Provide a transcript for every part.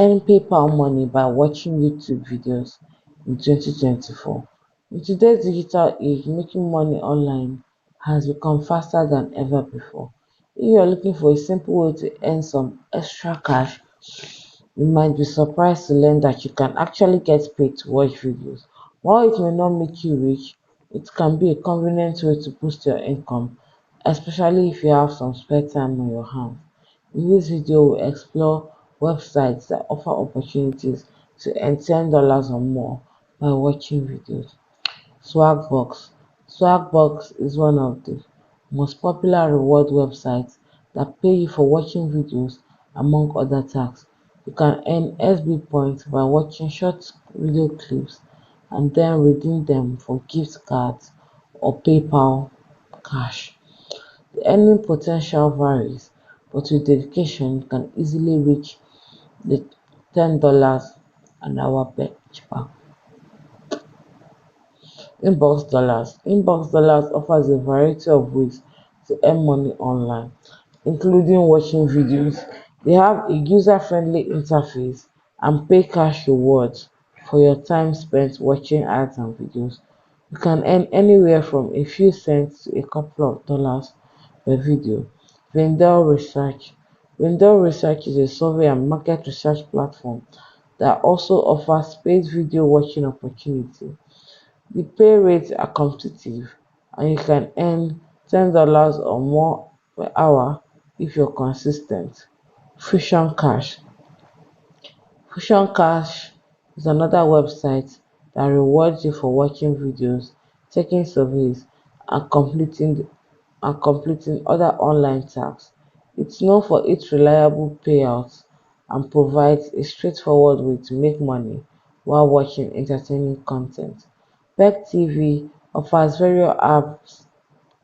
Earn PayPal money by watching YouTube videos in 2024. In today's digital age, making money online has become faster than ever before. If you are looking for a simple way to earn some extra cash, you might be surprised to learn that you can actually get paid to watch videos. While it may not make you rich, it can be a convenient way to boost your income, especially if you have some spare time on your hands. In this video, we'll explore websites that offer opportunities to earn $10 or more by watching videos. Swagbucks. Swagbucks is one of the most popular reward websites that pay you for watching videos, among other tasks. You can earn SB points by watching short video clips and then redeem them for gift cards or PayPal cash. The earning potential varies, but with dedication, you can easily reach the $10 an hour benchmark. Inbox Dollars. Inbox Dollars offers a variety of ways to earn money online, including watching videos. They have a user-friendly interface and pay cash rewards for your time spent watching ads and videos. You can earn anywhere from a few cents to a couple of dollars per video. Vendor Research. Vendor Research is a survey and market research platform that also offers paid video watching opportunity. The pay rates are competitive, and you can earn $10 or more per hour if you're consistent. Fusion Cash. Fusion Cash is another website that rewards you for watching videos, taking surveys, and completing other online tasks. It's known for its reliable payouts and provides a straightforward way to make money while watching entertaining content. Peck TV offers various apps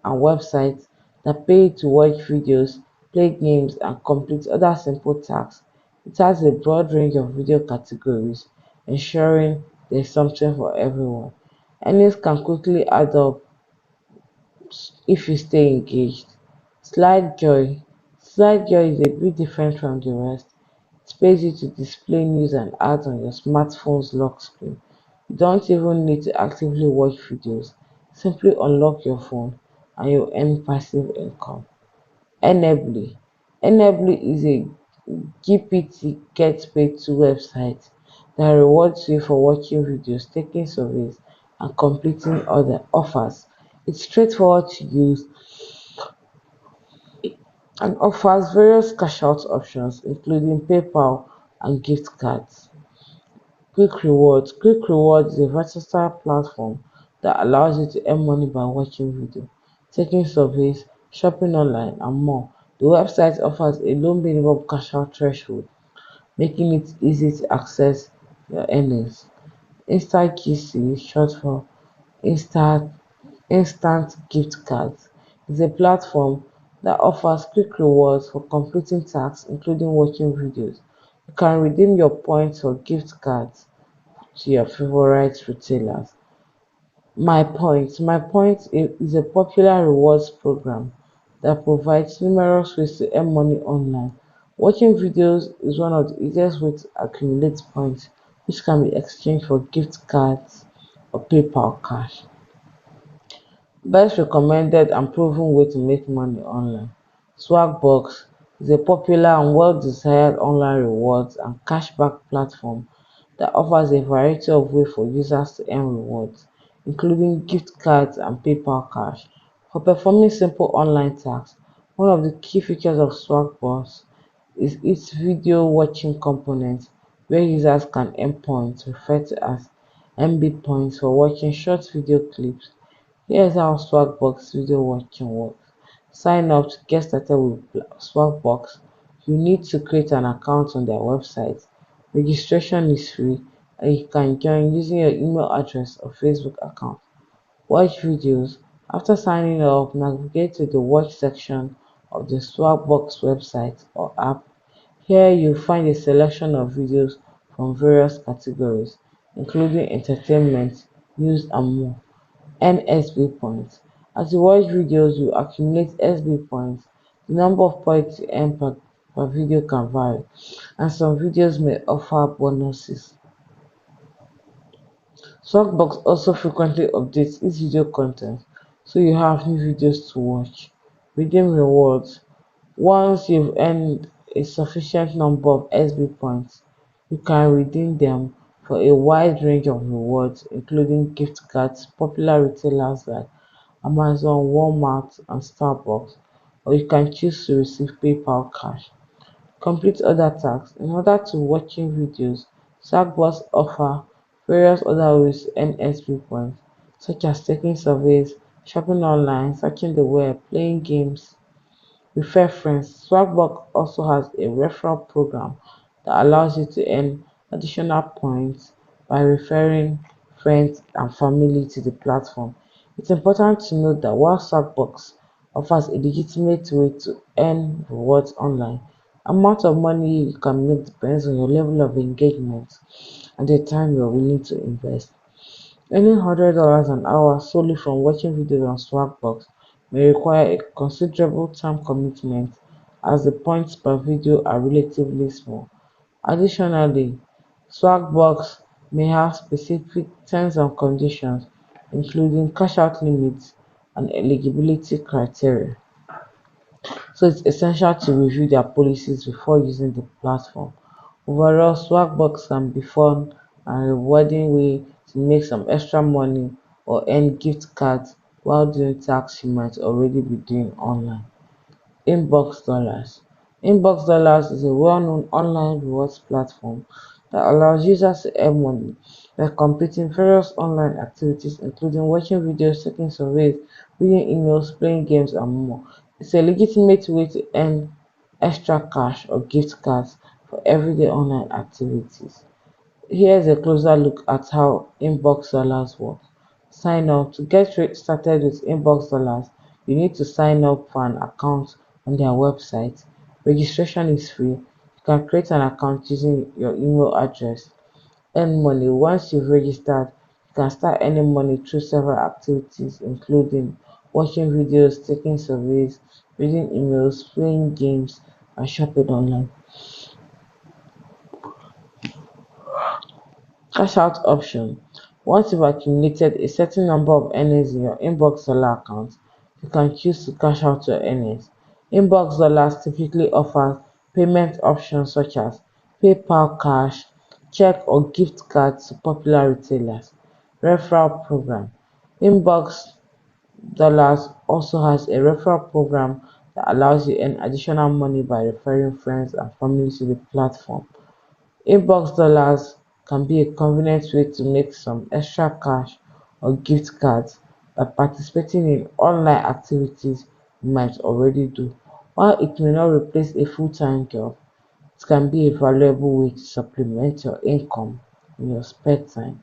and websites that pay you to watch videos, play games, and complete other simple tasks. It has a broad range of video categories, ensuring there's something for everyone. Earnings can quickly add up if you stay engaged. SlideJoy. SlideJoy is a bit different from the rest. It pays you to display news and ads on your smartphone's lock screen. You don't even need to actively watch videos. Simply unlock your phone and you earn passive income. Enably. Enably is a GPT get paid to website that rewards you for watching videos, taking surveys, and completing other offers. It's straightforward to use and offers various cash out options, including PayPal and gift cards. Quick Rewards. Quick Rewards is a versatile platform that allows you to earn money by watching videos, taking surveys, shopping online, and more. The website offers a low minimum cash out threshold, making it easy to access your earnings. InstaGC, short for Instant Instant Gift Cards, is a platform that offers quick rewards for completing tasks, including watching videos. You can redeem your points for gift cards to your favorite retailers. My Point is a popular rewards program that provides numerous ways to earn money online. Watching videos is one of the easiest ways to accumulate points, which can be exchanged for gift cards or PayPal cash. Best recommended and proven way to make money online. Swagbucks is a popular and well-desired online rewards and cashback platform that offers a variety of ways for users to earn rewards, including gift cards and PayPal cash. For performing simple online tasks, one of the key features of Swagbucks is its video watching component, where users can earn points referred to as MB points for watching short video clips. Here's how Swagbucks video watching works. Sign up to get started with Swagbucks. You need to create an account on their website. Registration is free and you can join using your email address or Facebook account. Watch videos. After signing up, navigate to the watch section of the Swagbucks website or app. Here you'll find a selection of videos from various categories, including entertainment, news, and more. Earn SB points. As you watch videos, you accumulate SB points. The number of points you earn per per video can vary, and some videos may offer bonuses. Softbox also frequently updates its video content, so you have new videos to watch. Redeem rewards. Once you've earned a sufficient number of SB points, you can redeem them for a wide range of rewards, including gift cards, popular retailers like Amazon, Walmart, and Starbucks, or you can choose to receive PayPal cash. Complete other tasks. In order to watching videos, Sagbos offer various other ways to earn XP points, such as taking surveys, shopping online, searching the web, playing games. Refer friends. Swagbucks also has a referral program that allows you to earn additional points by referring friends and family to the platform. It's important to note that while Swagbucks offers a legitimate way to earn rewards online, the amount of money you can make depends on your level of engagement and the time you're willing to invest. Earning $100 an hour solely from watching videos on Swagbucks may require a considerable time commitment as the points per video are relatively small. Additionally, Swagbucks may have specific terms and conditions, including cash-out limits and eligibility criteria, so it's essential to review their policies before using the platform. Overall, Swagbucks can be fun and rewarding way to make some extra money or earn gift cards while doing tasks you might already be doing online. Inbox Dollars. Inbox Dollars is a well-known online rewards platform that allows users to earn money by completing various online activities including watching videos, taking surveys, reading emails, playing games, and more. It's a legitimate way to earn extra cash or gift cards for everyday online activities. Here's a closer look at how Inbox Dollars work. Sign up. To get started with Inbox Dollars, you need to sign up for an account on their website. Registration is free. You can create an account using your email address. Earn money. Once you've registered, you can start earning money through several activities, including watching videos, taking surveys, reading emails, playing games, and shopping online. Cash out option. Once you've accumulated a certain number of earnings in your Inbox Dollar account, you can choose to cash out your earnings. Inbox Dollars typically offers payment options such as PayPal Cash, check or gift cards to popular retailers. Referral program. Inbox Dollars also has a referral program that allows you earn additional money by referring friends and family to the platform. Inbox Dollars can be a convenient way to make some extra cash or gift cards by participating in online activities you might already do. While it may not replace a full-time job, it can be a valuable way to supplement your income in your spare time.